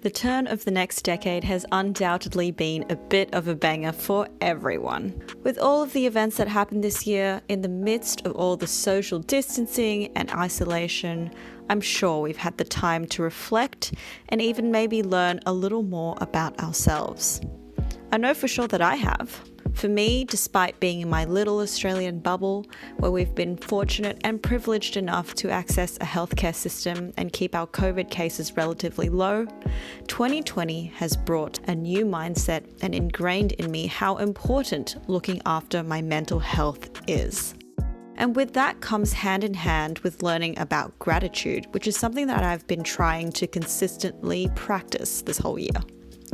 The turn of the next decade has undoubtedly been a bit of a banger for everyone. With all of the events that happened this year, in the midst of all the social distancing and isolation, I'm sure we've had the time to reflect and even maybe learn a little more about ourselves. I know for sure that I have. For me, despite being in my little Australian bubble, where we've been fortunate and privileged enough to access a healthcare system and keep our COVID cases relatively low, 2020 has brought a new mindset and ingrained in me how important looking after my mental health is. And with that comes hand in hand with learning about gratitude, which is something that I've been trying to consistently practice this whole year.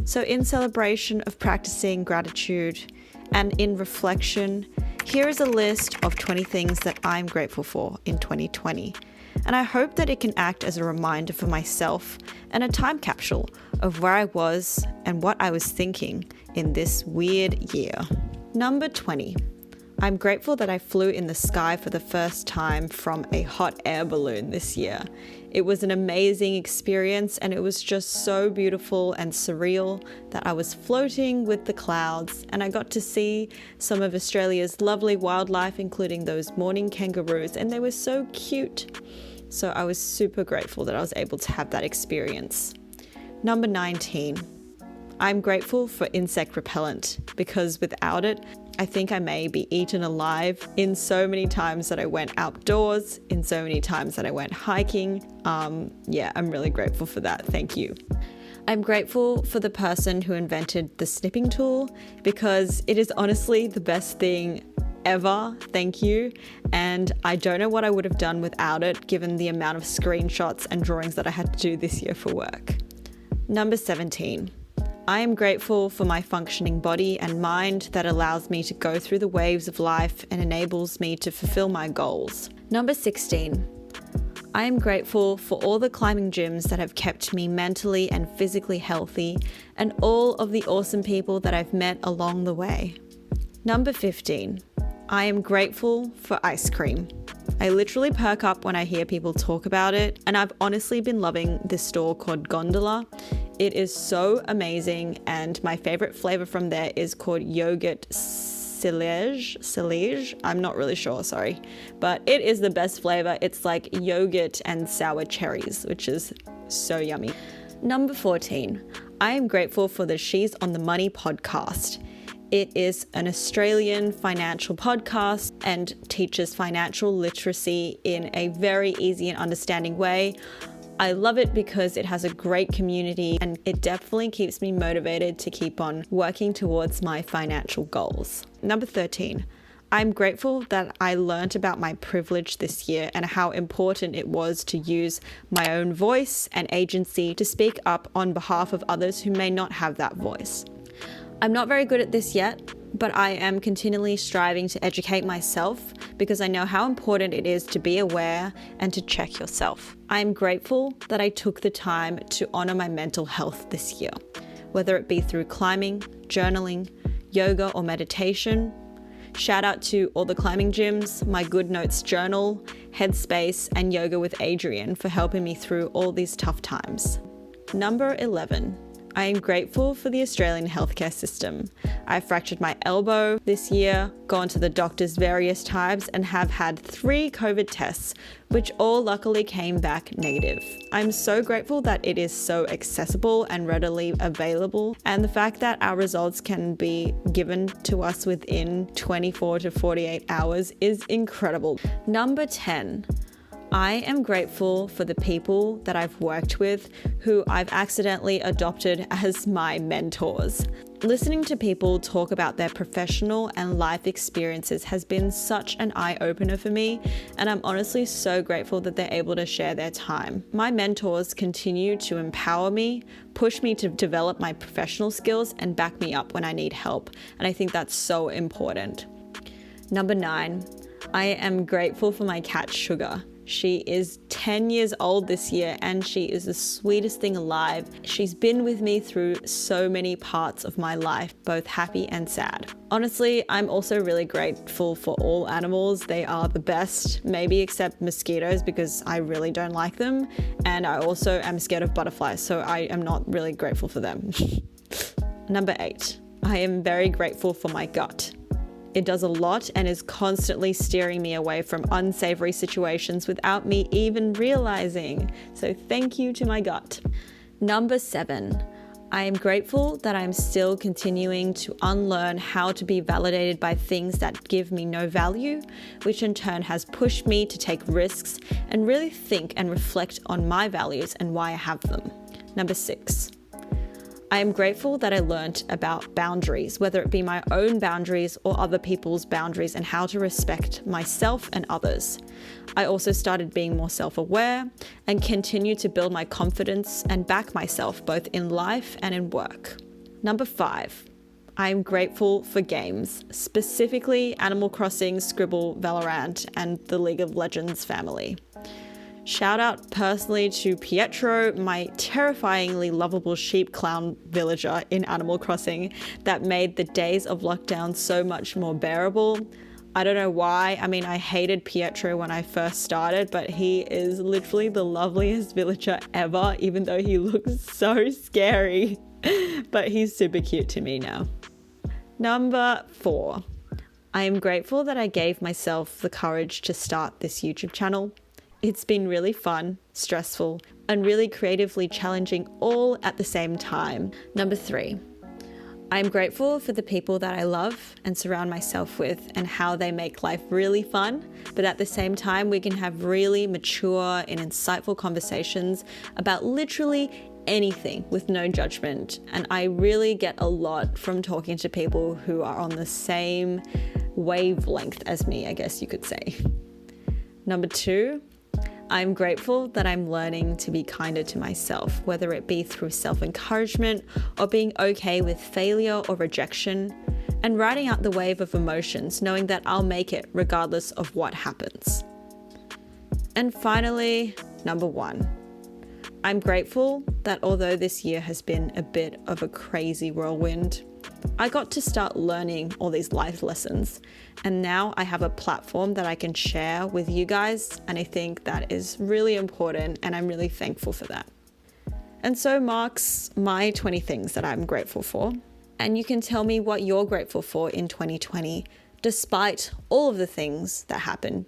So in celebration of practicing gratitude and in reflection, here is a list of 20 things that I'm grateful for in 2020. And I hope that it can act as a reminder for myself and a time capsule of where I was and what I was thinking in this weird year. Number 20. I'm grateful that I flew in the sky for the first time from a hot air balloon this year. It was an amazing experience and it was just so beautiful and surreal that I was floating with the clouds and I got to see some of Australia's lovely wildlife, including those morning kangaroos, and they were so cute. So I was super grateful that I was able to have that experience. Number 19. I'm grateful for insect repellent because without it, I think I may be eaten alive in so many times that I went outdoors, in so many times that I went hiking. I'm really grateful for that. Thank you. I'm grateful for the person who invented the snipping tool because it is honestly the best thing ever. Thank you. And I don't know what I would have done without it, given the amount of screenshots and drawings that I had to do this year for work. Number 17. I am grateful for my functioning body and mind that allows me to go through the waves of life and enables me to fulfill my goals. Number 16. I am grateful for all the climbing gyms that have kept me mentally and physically healthy and all of the awesome people that I've met along the way. Number 15. I am grateful for ice cream. I literally perk up when I hear people talk about it, and I've honestly been loving this store called Gondola. It is so amazing, and my favorite flavor from there is called yogurt Silage. I'm not really sure, sorry, but it is the best flavor. It's like yogurt and sour cherries, which is so yummy. Number 14, I am grateful for the She's on the Money podcast. It is an Australian financial podcast and teaches financial literacy in a very easy and understanding way. I love it because it has a great community and it definitely keeps me motivated to keep on working towards my financial goals. Number 13, I'm grateful that I learned about my privilege this year and how important it was to use my own voice and agency to speak up on behalf of others who may not have that voice. I'm not very good at this yet, but I am continually striving to educate myself because I know how important it is to be aware and to check yourself. I'm grateful that I took the time to honor my mental health this year, whether it be through climbing, journaling, yoga, or meditation. Shout out to all the climbing gyms, my Good Notes journal, Headspace, and Yoga with Adrian for helping me through all these tough times. Number 11. I am grateful for the Australian healthcare system. I fractured my elbow this year, gone to the doctors various times, and have had 3 COVID tests, which all luckily came back negative. I'm so grateful that it is so accessible and readily available, and the fact that our results can be given to us within 24 to 48 hours is incredible. Number 10. I am grateful for the people that I've worked with who I've accidentally adopted as my mentors. Listening to people talk about their professional and life experiences has been such an eye-opener for me, and I'm honestly so grateful that they're able to share their time. My mentors continue to empower me, push me to develop my professional skills, and back me up when I need help, and I think that's so important. Number 9. I am grateful for my cat Sugar. She is 10 years old this year and she is the sweetest thing alive. She's been with me through so many parts of my life, both happy and sad. Honestly, I'm also really grateful for all animals. They are the best, maybe except mosquitoes because I really don't like them. And I also am scared of butterflies, so I am not really grateful for them. Number 8, I am very grateful for my gut. It does a lot and is constantly steering me away from unsavory situations without me even realizing. So thank you to my gut. Number 7, I am grateful that I'm still continuing to unlearn how to be validated by things that give me no value, which in turn has pushed me to take risks and really think and reflect on my values and why I have them. Number 6, I am grateful that I learned about boundaries, whether it be my own boundaries or other people's boundaries, and how to respect myself and others. I also started being more self-aware and continue to build my confidence and back myself both in life and in work. Number 5, I am grateful for games, specifically Animal Crossing, Scribble, Valorant, and the League of Legends family. Shout out personally to Pietro, my terrifyingly lovable sheep clown villager in Animal Crossing that made the days of lockdown so much more bearable. I don't know why. I mean, I hated Pietro when I first started, but he is literally the loveliest villager ever, even though he looks so scary. But he's super cute to me now. Number 4, I am grateful that I gave myself the courage to start this YouTube channel. It's been really fun, stressful, and really creatively challenging all at the same time. Number 3, I'm grateful for the people that I love and surround myself with and how they make life really fun, but at the same time we can have really mature and insightful conversations about literally anything with no judgment. And I really get a lot from talking to people who are on the same wavelength as me, I guess you could say. Number 2, I'm grateful that I'm learning to be kinder to myself, whether it be through self-encouragement or being okay with failure or rejection, and riding out the wave of emotions, knowing that I'll make it regardless of what happens. And finally, number 1, I'm grateful that although this year has been a bit of a crazy whirlwind, I got to start learning all these life lessons, and now I have a platform that I can share with you guys, and I think that is really important, and I'm really thankful for that. And so marks my 20 things that I'm grateful for, and you can tell me what you're grateful for in 2020, despite all of the things that happened